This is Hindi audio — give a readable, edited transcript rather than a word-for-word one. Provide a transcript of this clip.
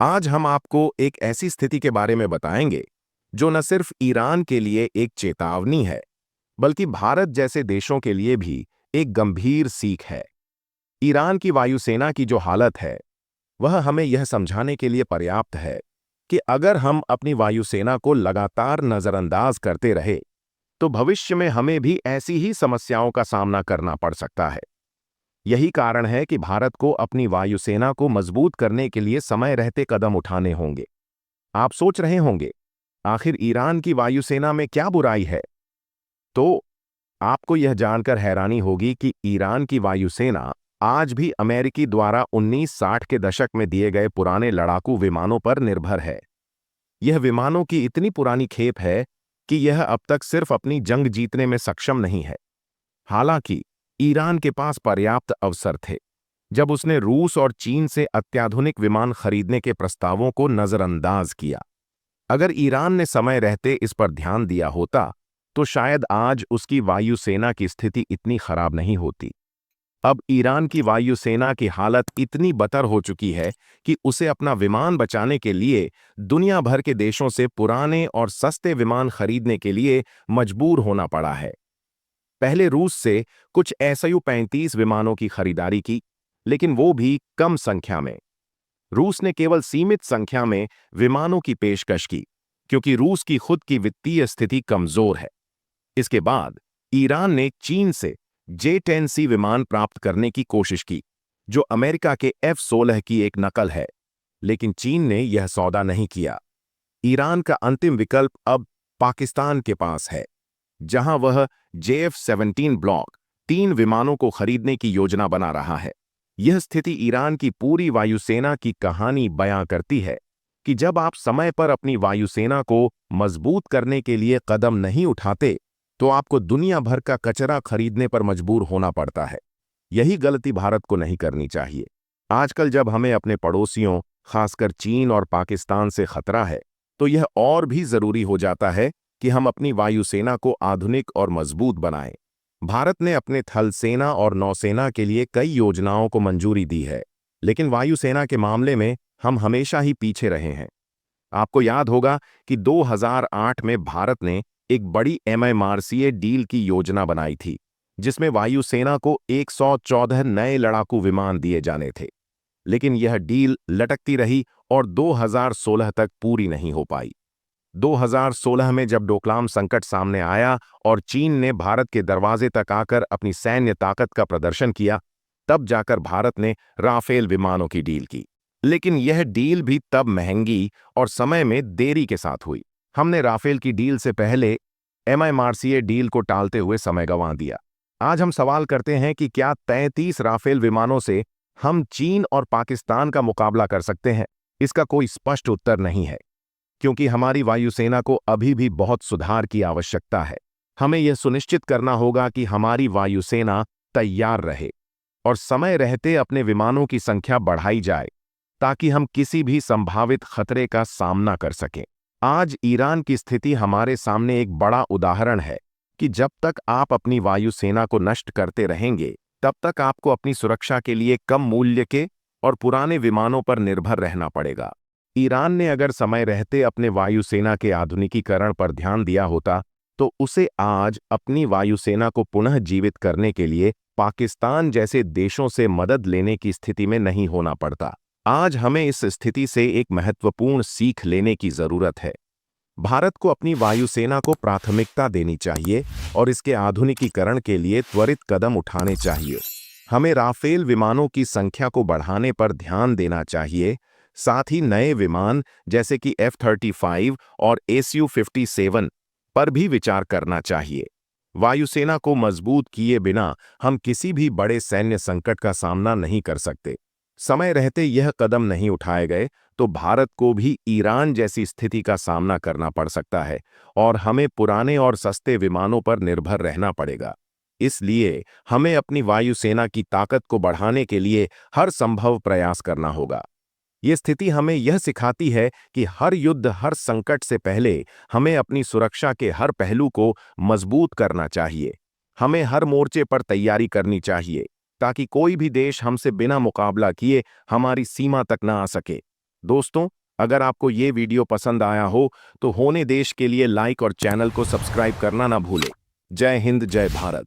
आज हम आपको एक ऐसी स्थिति के बारे में बताएंगे जो न सिर्फ ईरान के लिए एक चेतावनी है, बल्कि भारत जैसे देशों के लिए भी एक गंभीर सीख है। ईरान की वायुसेना की जो हालत है, वह हमें यह समझाने के लिए पर्याप्त है कि अगर हम अपनी वायुसेना को लगातार नजरअंदाज करते रहे, तो भविष्य में हमें भी ऐसी ही समस्याओं का सामना करना पड़ सकता है। यही कारण है कि भारत को अपनी वायुसेना को मजबूत करने के लिए समय रहते कदम उठाने होंगे। आप सोच रहे होंगे, आखिर ईरान की वायुसेना में क्या बुराई है? तो आपको यह जानकर हैरानी होगी कि ईरान की वायुसेना आज भी अमेरिकी द्वारा 1960 के दशक में दिए गए पुराने लड़ाकू विमानों पर निर्भर है। यह विमानों की इतनी पुरानी खेप है कि यह अब तक सिर्फ अपनी जंग जीतने में सक्षम नहीं है। हालांकि ईरान के पास पर्याप्त अवसर थे जब उसने रूस और चीन से अत्याधुनिक विमान खरीदने के प्रस्तावों को नजरअंदाज किया। अगर ईरान ने समय रहते इस पर ध्यान दिया होता, तो शायद आज उसकी वायुसेना की स्थिति इतनी खराब नहीं होती। अब ईरान की वायुसेना की हालत इतनी बदतर हो चुकी है कि उसे अपना विमान बचाने के लिए दुनिया भर के देशों से पुराने और सस्ते विमान खरीदने के लिए मजबूर होना पड़ा है। पहले रूस से कुछ SU-35 विमानों की खरीदारी की, लेकिन वो भी कम संख्या में। रूस ने केवल सीमित संख्या में विमानों की पेशकश की, क्योंकि रूस की खुद की वित्तीय स्थिति कमजोर है। इसके बाद ईरान ने चीन से J-10C विमान प्राप्त करने की कोशिश की, जो अमेरिका के F-16 की एक नकल है, लेकिन चीन ने यह सौदा नहीं किया। ईरान का अंतिम विकल्प अब पाकिस्तान के पास है, जहां वह JF-17 ब्लॉक 3 विमानों को खरीदने की योजना बना रहा है। यह स्थिति ईरान की पूरी वायुसेना की कहानी बयां करती है कि जब आप समय पर अपनी वायुसेना को मजबूत करने के लिए कदम नहीं उठाते, तो आपको दुनिया भर का कचरा खरीदने पर मजबूर होना पड़ता है। यही गलती भारत को नहीं करनी चाहिए। आजकल जब हमें अपने पड़ोसियों, खासकर चीन और पाकिस्तान से खतरा है, तो यह और भी जरूरी हो जाता है कि हम अपनी वायुसेना को आधुनिक और मजबूत बनाएं। भारत ने अपने थल सेना और नौसेना के लिए कई योजनाओं को मंजूरी दी है, लेकिन वायुसेना के मामले में हम हमेशा ही पीछे रहे हैं। आपको याद होगा कि 2008 में भारत ने एक बड़ी MMRCA डील की योजना बनाई थी, जिसमें वायुसेना को 114 नए लड़ाकू विमान दिए जाने थे। लेकिन यह डील लटकती रही और 2016 तक पूरी नहीं हो पाई। 2016 में जब डोकलाम संकट सामने आया और चीन ने भारत के दरवाजे तक आकर अपनी सैन्य ताकत का प्रदर्शन किया, तब जाकर भारत ने राफेल विमानों की डील की। लेकिन यह डील भी तब महंगी और समय में देरी के साथ हुई। हमने राफेल की डील से पहले MMRCA डील को टालते हुए समय गंवा दिया। आज हम सवाल करते हैं कि क्या 33 राफेल विमानों से हम चीन और पाकिस्तान का मुकाबला कर सकते हैं? इसका कोई स्पष्ट उत्तर नहीं है, क्योंकि हमारी वायुसेना को अभी भी बहुत सुधार की आवश्यकता है। हमें यह सुनिश्चित करना होगा कि हमारी वायुसेना तैयार रहे और समय रहते अपने विमानों की संख्या बढ़ाई जाए, ताकि हम किसी भी संभावित खतरे का सामना कर सकें। आज ईरान की स्थिति हमारे सामने एक बड़ा उदाहरण है कि जब तक आप अपनी वायुसेना को नष्ट करते रहेंगे, तब तक आपको अपनी सुरक्षा के लिए कम मूल्य के और पुराने विमानों पर निर्भर रहना पड़ेगा। ईरान ने अगर समय रहते अपने वायुसेना के आधुनिकीकरण पर ध्यान दिया होता, तो उसे आज अपनी वायुसेना को पुनः जीवित करने के लिए पाकिस्तान जैसे देशों से मदद लेने की स्थिति में नहीं होना पड़ता। आज हमें इस स्थिति से एक महत्वपूर्ण सीख लेने की जरूरत है। भारत को अपनी वायुसेना को प्राथमिकता देनी चाहिए और इसके आधुनिकीकरण के लिए त्वरित कदम उठाने चाहिए। हमें राफेल विमानों की संख्या को बढ़ाने पर ध्यान देना चाहिए, साथ ही नए विमान जैसे कि F-35 और SU-57 पर भी विचार करना चाहिए। वायुसेना को मजबूत किए बिना हम किसी भी बड़े सैन्य संकट का सामना नहीं कर सकते। समय रहते यह कदम नहीं उठाए गए, तो भारत को भी ईरान जैसी स्थिति का सामना करना पड़ सकता है और हमें पुराने और सस्ते विमानों पर निर्भर रहना पड़ेगा। इसलिए हमें अपनी वायुसेना की ताकत को बढ़ाने के लिए हर संभव प्रयास करना होगा। ये स्थिति हमें यह सिखाती है कि हर युद्ध, हर संकट से पहले हमें अपनी सुरक्षा के हर पहलू को मजबूत करना चाहिए। हमें हर मोर्चे पर तैयारी करनी चाहिए, ताकि कोई भी देश हमसे बिना मुकाबला किए हमारी सीमा तक न आ सके। दोस्तों, अगर आपको ये वीडियो पसंद आया हो तो होने देश के लिए लाइक और चैनल को सब्सक्राइब करना ना भूलें। जय हिंद, जय भारत।